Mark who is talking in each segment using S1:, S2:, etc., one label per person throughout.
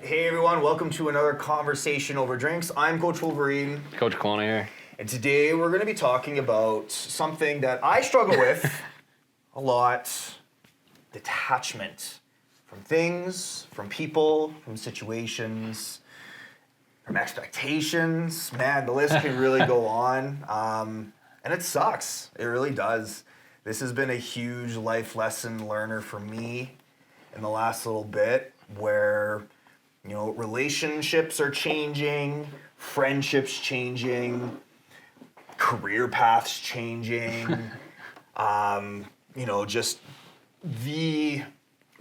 S1: Hey everyone, welcome to another conversation over drinks. I'm Coach Wolverine,
S2: Coach Colonna here.
S1: and today we're going to be talking about something that I struggle with a lot: detachment from things, from people, from situations, from expectations. Man, the list can really go on, and it sucks. It really does. This has been a huge life lesson learner for me in the last little bit, where relationships are changing, friendships changing, career paths changing. Just the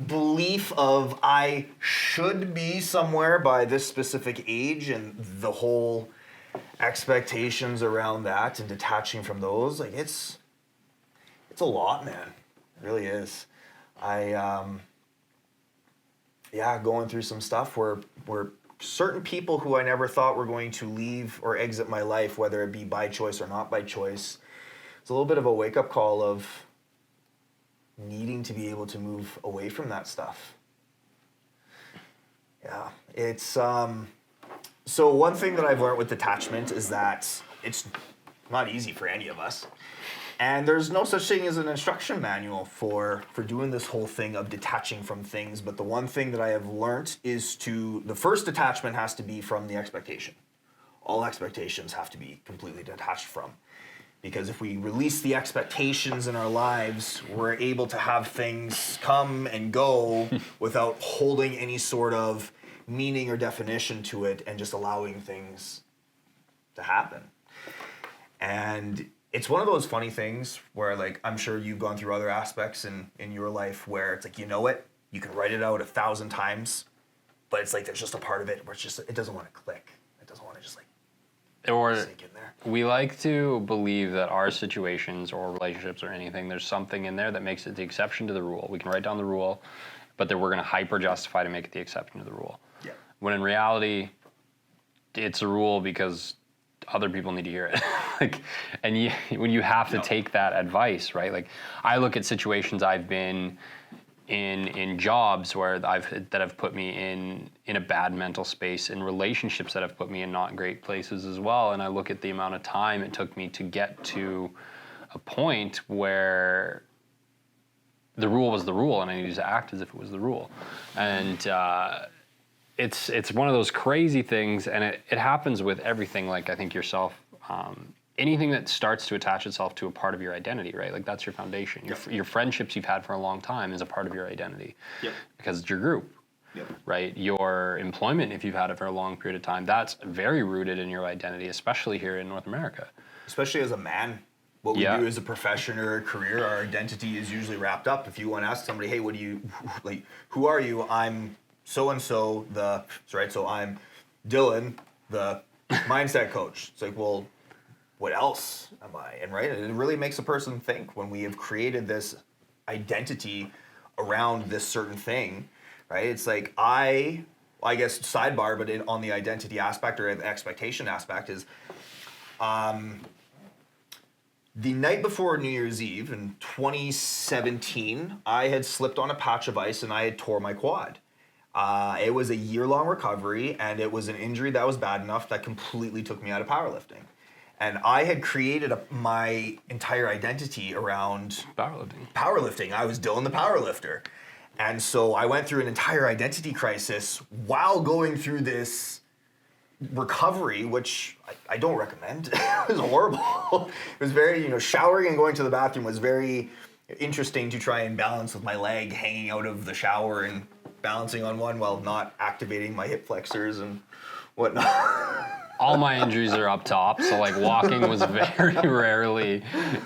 S1: belief of I should be somewhere by this specific age, and the whole expectations around that and detaching from those, like it's a lot, man. It really is. Going through some stuff where certain people who I never thought were going to leave or exit my life, whether it be by choice or not by choice, it's a little bit of a wake-up call of needing to be able to move away from that stuff. Yeah, it's so one thing that I've learned with detachment is that it's not easy for any of us. And there's no such thing as an instruction manual for doing this whole thing of detaching from things. But the one thing that I have learned is the first detachment has to be from the expectation. All expectations have to be completely detached from. Because if we release the expectations in our lives, we're able to have things come and go without holding any sort of meaning or definition to it, and just allowing things to happen. And it's one of those funny things where, like, I'm sure you've gone through other aspects in your life where it's like, you can write it out 1,000 times, but it's like there's just a part of it where it doesn't want to click. It doesn't want to just sink in there.
S2: We like to believe that our situations or relationships or anything, there's something in there that makes it the exception to the rule. We can write down the rule, but then we're going to hyper justify to make it the exception to the rule.
S1: Yeah.
S2: When in reality, it's a rule because other people need to hear it. When you have to take that advice, right? Like, I look at situations I've been in jobs where that have put me in a bad mental space, in relationships that have put me in not great places as well, and I look at the amount of time it took me to get to a point where the rule was the rule, and I needed to act as if it was the rule. And it's one of those crazy things, and it happens with everything. Like, I think yourself, anything that starts to attach itself to a part of your identity, right? Like, that's your foundation. Your friendships you've had for a long time is a part of your identity.
S1: Yep.
S2: Because it's your group.
S1: Yep.
S2: Right? Your employment, if you've had it for a long period of time, that's very rooted in your identity, especially here in North America.
S1: Especially as a man. What we do as a profession or a career, our identity is usually wrapped up. If you want to ask somebody, hey, who are you? I'm so-and-so, so I'm Dylan, the mindset coach. It's like, well, what else am I? And it really makes a person think when we have created this identity around this certain thing, right? It's like, I guess sidebar, but on the identity aspect or the expectation aspect is, the night before New Year's Eve in 2017, I had slipped on a patch of ice and I had tore my quad. It was a year-long recovery, and it was an injury that was bad enough that completely took me out of powerlifting. And I had created my entire identity around powerlifting. I was Dylan the powerlifter. And so I went through an entire identity crisis while going through this recovery, which I don't recommend. It was horrible. It was very, showering and going to the bathroom was very interesting to try and balance with my leg hanging out of the shower and balancing on one while not activating my hip flexors and whatnot.
S2: All my injuries are up top, so like walking was very rarely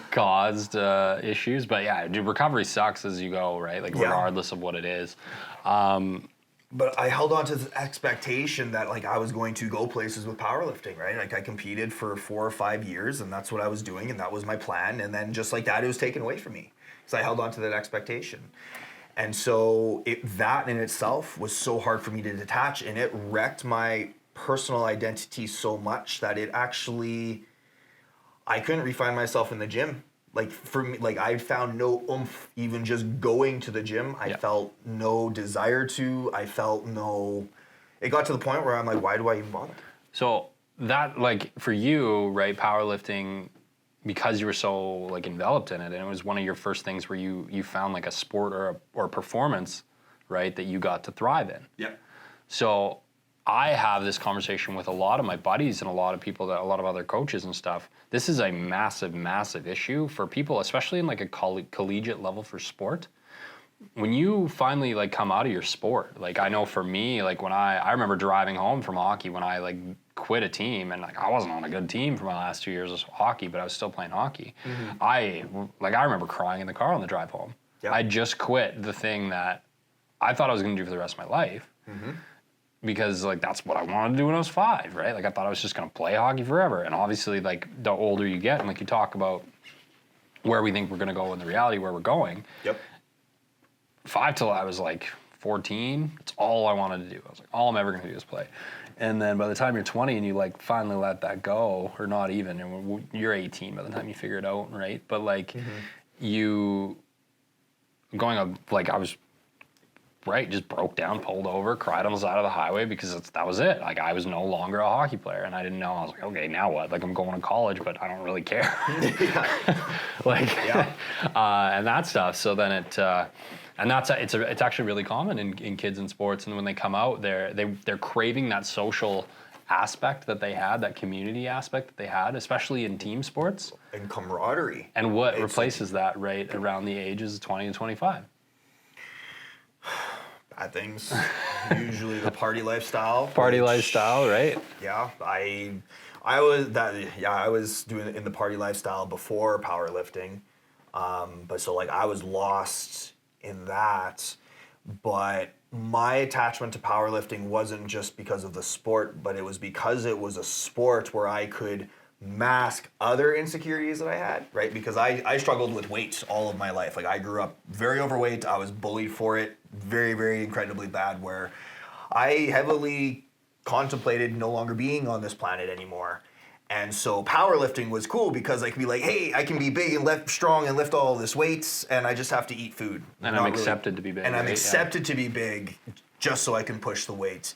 S2: caused issues. But yeah, dude, recovery sucks as you go, right? Like, regardless of what it is.
S1: But I held on to the expectation that, like, I was going to go places with powerlifting, right? Like, I competed for 4 or 5 years, and that's what I was doing, and that was my plan. And then just like that, it was taken away from me because I held on to that expectation. And so that in itself was so hard for me to detach, and it wrecked my personal identity so much that I couldn't refine myself in the gym. Like, for me, like, I found no oomph even just going to the gym. I felt no desire to. I felt it got to the point where I'm like, why do I even bother?
S2: So that, like, for you, right, powerlifting, because you were so like enveloped in it, and it was one of your first things where you found like a sport or a performance, right, that you got to thrive in.
S1: Yep.
S2: So I have this conversation with a lot of my buddies and a lot of people, that a lot of other coaches and stuff. This is a massive issue for people, especially in like a collegiate level for sport. When you finally like come out of your sport, like I know for me, like when I remember driving home from hockey when I like quit a team, and like I wasn't on a good team for my last 2 years of hockey, but I was still playing hockey. I remember crying in the car on the drive home.
S1: Yep.
S2: I just quit the thing that I thought I was going to do for the rest of my life. Because like that's what I wanted to do when I was 5, right? Like I thought I was just gonna play hockey forever. And obviously, like the older you get, and like you talk about where we think we're gonna go and the reality where we're going.
S1: Yep.
S2: 5 till I was like 14, it's all I wanted to do. I was like, all I'm ever gonna do is play. And then by the time you're 20 and you like finally let that go, or not even, and you're 18 by the time you figure it out, right? But like you going up, like I was. Right, just broke down, pulled over, cried on the side of the highway because that was it. Like I was no longer a hockey player, and I didn't know. I was like, okay, now what? Like I'm going to college, but I don't really care. And that stuff. So then it's actually really common in kids in sports, and when they come out, they're craving that social aspect that they had, that community aspect that they had, especially in team sports
S1: And camaraderie.
S2: And what replaces that right around the ages of 20 and 25?
S1: Bad things. Usually the party lifestyle.
S2: Lifestyle, right?
S1: Yeah, I was doing it in the party lifestyle before powerlifting. But so like I was lost in that. But my attachment to powerlifting wasn't just because of the sport, but it was because it was a sport where I could mask other insecurities that I had, right? Because I struggled with weight all of my life. Like I grew up very overweight. I was bullied for it very, very incredibly bad, where I heavily contemplated no longer being on this planet anymore. And so powerlifting was cool because I could be like, hey, I can be big and strong and lift all this weights, and I just have to eat food.
S2: And I'm accepted to be big.
S1: And I'm accepted to be big just so I can push the weights.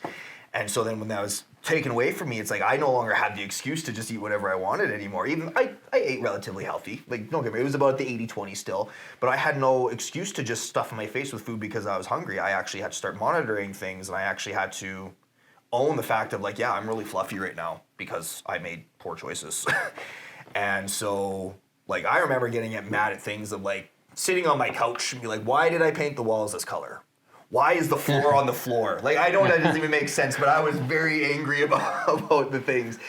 S1: And so then when that was taken away from me, it's like I no longer had the excuse to just eat whatever I wanted anymore. Even I ate relatively healthy. Like, don't get me, it was about the 80-20 still. But I had no excuse to just stuff my face with food because I was hungry. I actually had to start monitoring things, and I actually had to own the fact of like, yeah, I'm really fluffy right now because I made poor choices. And so, like, I remember getting mad at things of like sitting on my couch and be like, why did I paint the walls this color? Why is the floor on the floor? Like, I know that doesn't even make sense, but I was very angry about the things.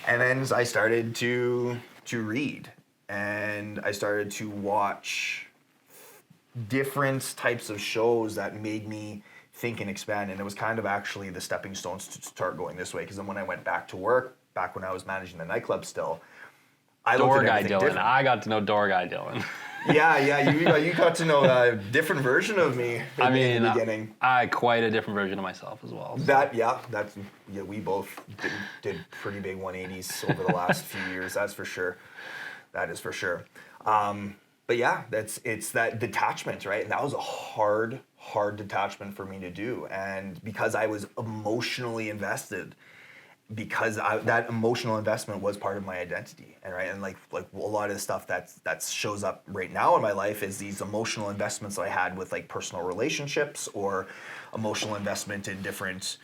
S1: And then I started to read, and I started to watch different types of shows that made me think and expand. And it was kind of actually the stepping stones to start going this way. Because then when I went back to work, back when I was managing the nightclub still, I looked at everything different.
S2: I got to know Door Guy Dylan.
S1: Yeah, you got to know a different version of me in the beginning.
S2: I quite a different version of myself as well. So.
S1: We both did pretty big 180s over the last few years. That's for sure. That is for sure. But yeah, it's that detachment, right? And that was a hard detachment for me to do. And because I was emotionally invested, because that emotional investment was part of my identity, and like a lot of the stuff that shows up right now in my life is these emotional investments I had with like personal relationships, or emotional investment in different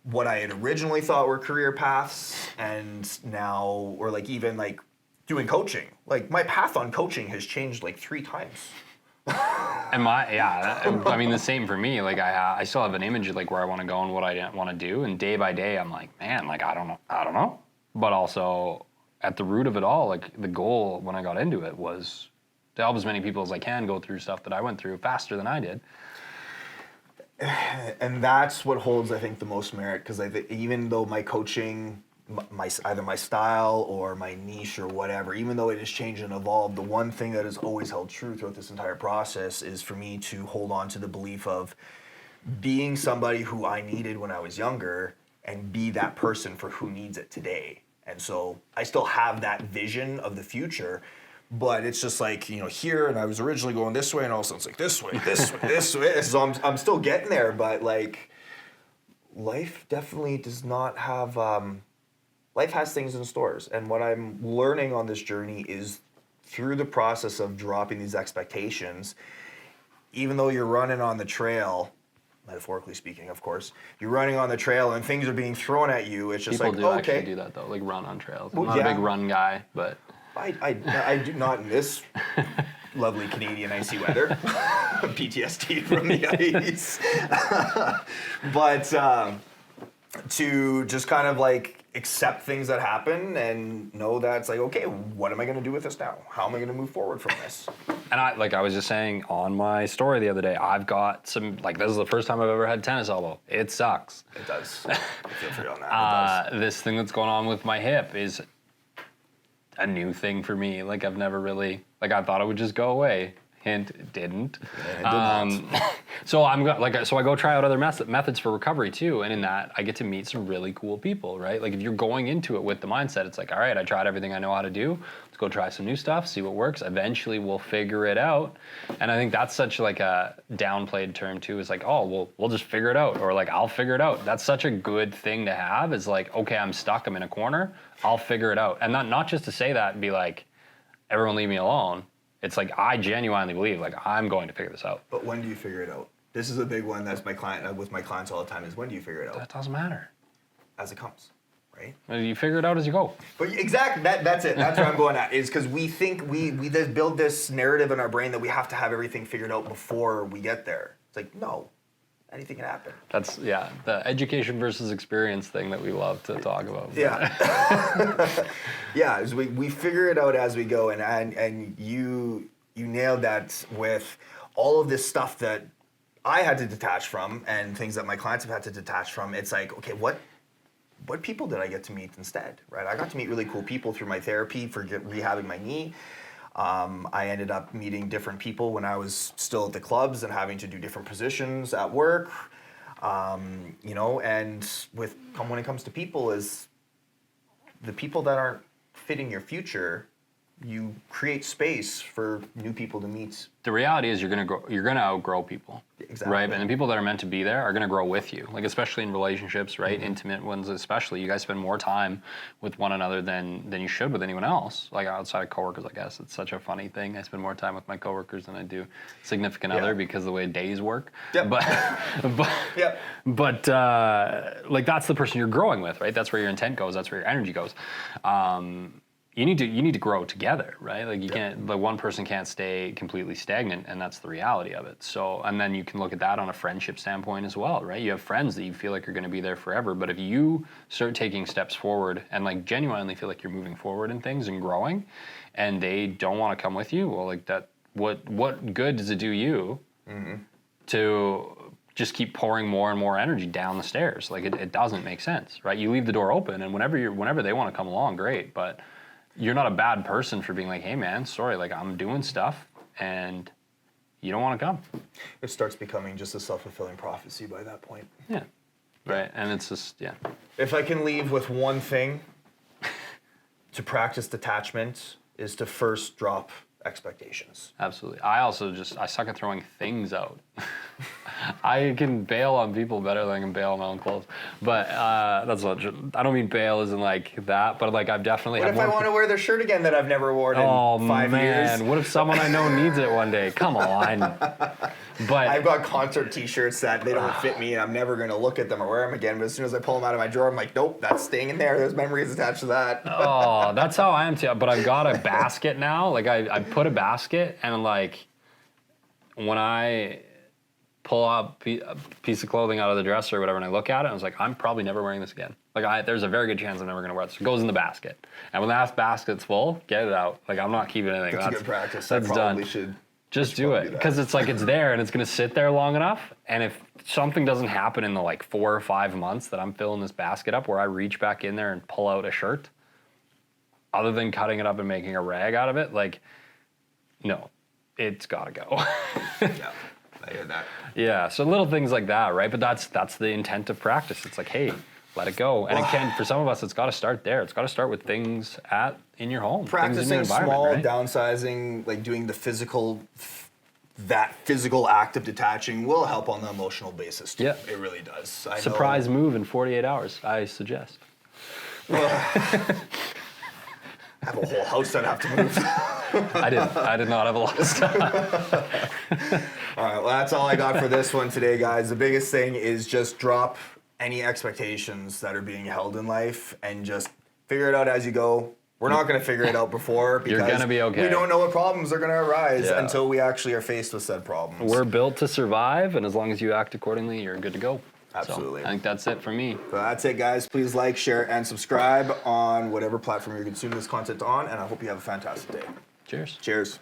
S1: what I had originally thought were career paths, and now, or like even like doing coaching. Like my path on coaching has changed like 3 times.
S2: I mean, the same for me. Like I still have an image of like where I want to go and what I want to do, and day by day, I'm like, man, like I don't know. But also, at the root of it all, like the goal when I got into it was to help as many people as I can go through stuff that I went through faster than I did.
S1: And that's what holds, I think, the most merit, because even though my coaching, either my style or my niche or whatever, even though it has changed and evolved, the one thing that has always held true throughout this entire process is for me to hold on to the belief of being somebody who I needed when I was younger and be that person for who needs it today. And so I still have that vision of the future, but it's just like, here, and I was originally going this way, and all of a sudden it's like this way. So I'm still getting there, but like, life definitely does not have, life has things in stores. And what I'm learning on this journey is through the process of dropping these expectations, even though you're running on the trail, metaphorically speaking, of course, you're running on the trail and things are being thrown at you. It's just
S2: People
S1: like,
S2: do
S1: okay.
S2: actually do that though, like run on trails. I'm
S1: Well,
S2: not
S1: yeah.
S2: a big run guy, but
S1: I do not in this lovely Canadian icy weather. PTSD from the ice. But to just kind of like accept things that happen and know that it's like, okay, what am I going to do with this now? How am I going to move forward from this?
S2: And I was just saying on my story the other day, I've got some, like, this is the first time I've ever had tennis elbow. It sucks.
S1: It does. I feel for you on that. It does.
S2: This thing that's going on with my hip is a new thing for me. Like, I've never really, like, I thought it would just go away. Hint, it didn't.
S1: Yeah, it did not.
S2: So I go try out other methods for recovery too, and in that I get to meet some really cool people, right? Like if you're going into it with the mindset, it's like, all right, I tried everything I know how to do. Let's go try some new stuff, see what works. Eventually, we'll figure it out. And I think that's such like a downplayed term too. Is like, oh, we'll just figure it out, or like I'll figure it out. That's such a good thing to have. Is like, okay, I'm stuck. I'm in a corner. I'll figure it out, and not just to say that and be like, everyone leave me alone. It's like, I genuinely believe, like, I'm going to figure this out.
S1: But when do you figure it out? This is a big one that's with my clients all the time is when do you figure it out?
S2: That doesn't matter.
S1: As it comes, right?
S2: You figure it out as you go.
S1: But exactly, that's it. That's where I'm going at, is because we think we just build this narrative in our brain that we have to have everything figured out before we get there. It's like, no, anything can happen.
S2: That's, yeah, the education versus experience thing that we love to talk about.
S1: Yeah. Yeah, is we figure it out as we go, and you nailed that with all of this stuff that I had to detach from and things that my clients have had to detach from. It's like, okay, what people did I get to meet instead, right? I got to meet really cool people through my therapy for rehabbing my knee. I ended up meeting different people when I was still at the clubs and having to do different positions at work. You know, and when it comes to people, is the people that aren't fitting your future, you create space for new people to meet.
S2: The reality is you're gonna outgrow people.
S1: Exactly.
S2: Right? And the people that are meant to be there are gonna grow with you. Like, especially in relationships, right? Mm-hmm. Intimate ones especially. You guys spend more time with one another than you should with anyone else. Like outside of coworkers, I guess. It's such a funny thing. I spend more time with my coworkers than I do significant other because of the way days work.
S1: Yep.
S2: But like that's the person you're growing with, right? That's where your intent goes, that's where your energy goes. You need to grow together, right? Like you can't, like one person can't stay completely stagnant, and that's the reality of it. So, and then you can look at that on a friendship standpoint as well, right? You have friends that you feel like are going to be there forever, but if you start taking steps forward and like genuinely feel like you're moving forward in things and growing, and they don't want to come with you, well, like that, what good does it do you to just keep pouring more and more energy down the stairs? Like it doesn't make sense, right? You leave the door open, and whenever they want to come along, great, but you're not a bad person for being like, hey man, sorry, like I'm doing stuff and you don't want to come.
S1: It starts becoming just a self-fulfilling prophecy by that point.
S2: Yeah. Right. And it's just, yeah.
S1: If I can leave with one thing to practice detachment, is to first drop expectations.
S2: Absolutely. I suck at throwing things out. I can bail on people better than I can bail on my own clothes. But that's not true. I don't mean bail as in like that, but like I've definitely...
S1: What if I want to wear the shirt again that I've never worn in 5 years?
S2: What if someone I know needs it one day? Come on. But
S1: I've got concert t-shirts that they don't fit me and I'm never going to look at them or wear them again. But as soon as I pull them out of my drawer, I'm like, nope, that's staying in there. There's memories attached to that.
S2: Oh, that's how I am too. But I've got a basket now. Like I put a basket, and like when I pull up a piece of clothing out of the dresser or whatever and I look at it, I was like, I'm probably never wearing this again. Like there's a very good chance I'm never going to wear this. It goes in the basket. And when that basket's full, get it out. Like I'm not keeping anything.
S1: That's a good practice.
S2: That's
S1: probably
S2: done.
S1: Should
S2: just do it, because it's like it's there and it's going to sit there long enough. And if something doesn't happen in the like 4 or 5 months that I'm filling this basket up, where I reach back in there and pull out a shirt, other than cutting it up and making a rag out of it, like, no, it's got to go.
S1: Yeah, I hear that.
S2: Yeah, so little things like that, right? But that's the intent of practice. It's like, hey, let it go. And it can, for some of us, it's got to start there. It's got to start with things in your home.
S1: Practicing
S2: things in your
S1: small,
S2: right?
S1: downsizing, like doing the physical that physical act of detaching will help on the emotional basis too.
S2: Yeah.
S1: It really does. I
S2: Surprise
S1: know,
S2: move in 48 hours, I suggest.
S1: I have a whole house that I have to move.
S2: I did not have a lot of stuff.
S1: All right, well, that's all I got for this one today, guys. The biggest thing is just drop any expectations that are being held in life and just figure it out as you go. We're not going to figure it out before because
S2: You're gonna be okay.
S1: we don't know what problems are going to arise
S2: Yeah.
S1: until we actually are faced with said problems.
S2: We're built to survive, and as long as you act accordingly, you're good to go.
S1: Absolutely.
S2: So I think that's it for me.
S1: So that's it, guys. Please like, share, and subscribe on whatever platform you're consuming this content on, and I hope you have a fantastic day.
S2: Cheers.
S1: Cheers.